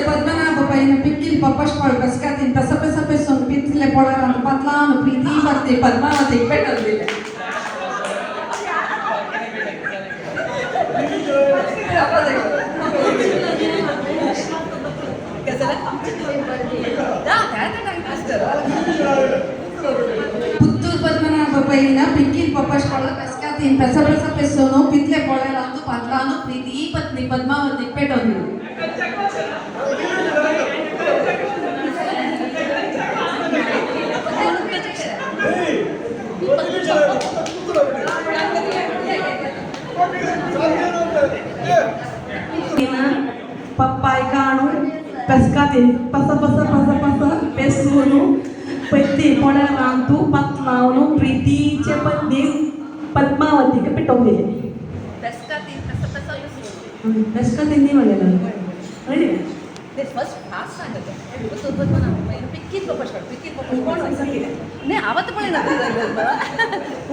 Pădmana păine picchil păpășpăl pescatin pe sunt pitile polaran patlanu priti patti Pădmavati petadile. Puttur Pădmana păine picchil păpășpăl pescatin pe sunt pitile polaran patlanu priti patti Pădmavati petadile. Papai kanu pescatin pasa pesunu petti podarantu patlaunu priti cepatni Padmavati ke petondile pescatin ni malala ready this first fast सांगते उत्तर पद्मना पहिले पिक्कीत पपश कोण सांगितले नाही आवत पण नाही मला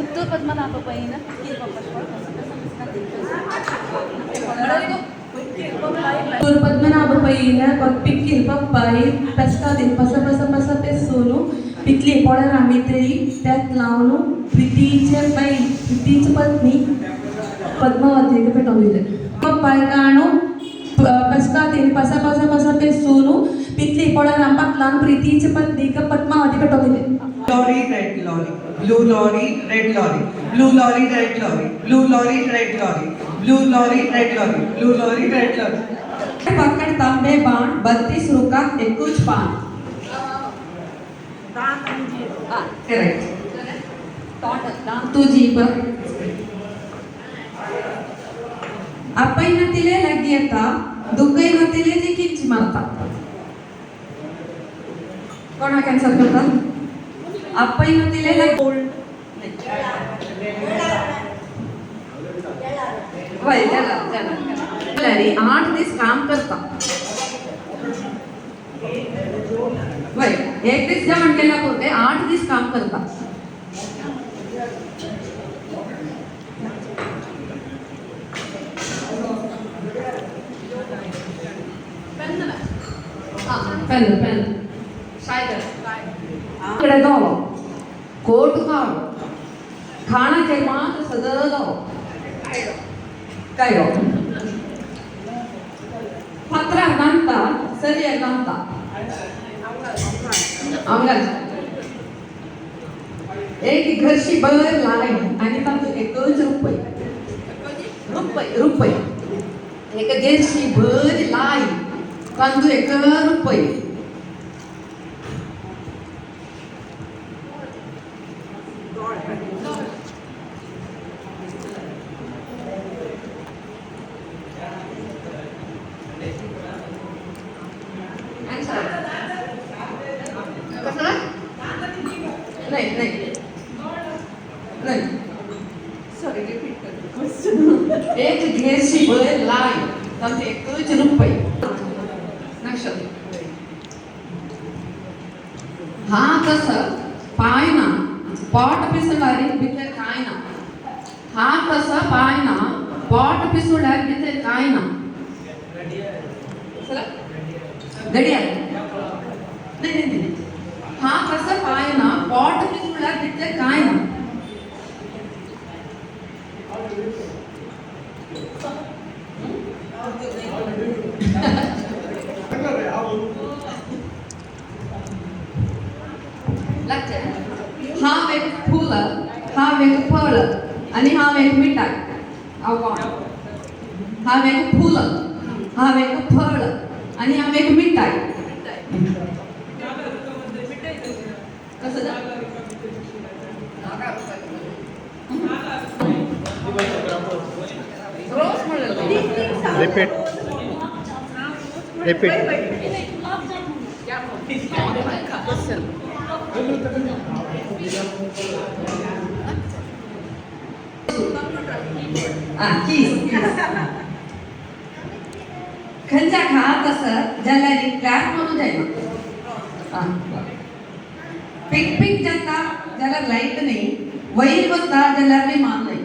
उत्तर पद्मना पहिले पिक्कीत पपश Tur Padmanabha paina pikkil pappai pescatin pasa pesunu pitli podara mitri tat launu pritiche patni Padmavati ke petondile pappai kanu pescatin pasa pesunu pitli podara patlan pritiche patni ke Padmavati petondile lorry, red lorry, blue lorry, red lorry, blue lorry, red lorry, blue lorry, red lorry, blue lorry, red lorry, blue lorry, red lorry. पकड़ तांबे बाण 32 रुका 21 पान. Correct. तू jeep. अपाई नतीले लगी आता दुःखई नतीले जी किंच मारता. कोणा cancel करता? अपाई नतीले लगी. वय चला. 8 दिवस काम करता वय 1 दिवस जेवण केला होते 8 दिवस काम करता पेन शायद इकडे दो कोट खाना के मात्र सदर दो काय पत्र घंटा सरी घंटा अंगल एक घरशी बर लाई आणि तांदूळ 1 रुपये एक घरशी बर लाई तांदूळ 1 रुपये नहीं सॉरी रिपीट कर एक घेरशी बर लाई तांदूळ 1 रुपये नक्षत्र हा कसं पायना पॉट पिसुडारी भितर काय ना हा कसं पायना पॉट पिसुडारी भितर काय ना घडियाळ नाही हा कसं पायना पॉट पिसुडारी भितर काय ना हा एक फुल हा एक फळ आणि हा एक मिठाई हा एक फुल हा एक फळ आणि हा एक मिठाई कसं रोज म्हणलं रिपीट खंचा खात असं ज्याला क्लास म्हणून जाईल पिक पिक जाता ज्याला लाईट नाही वैर बघता ज्याला विमान नाही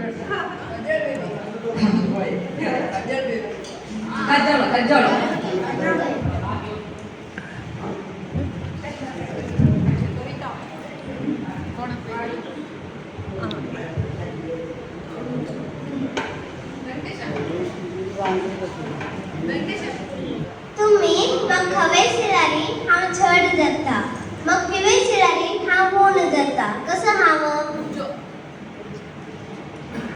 वेंकटेश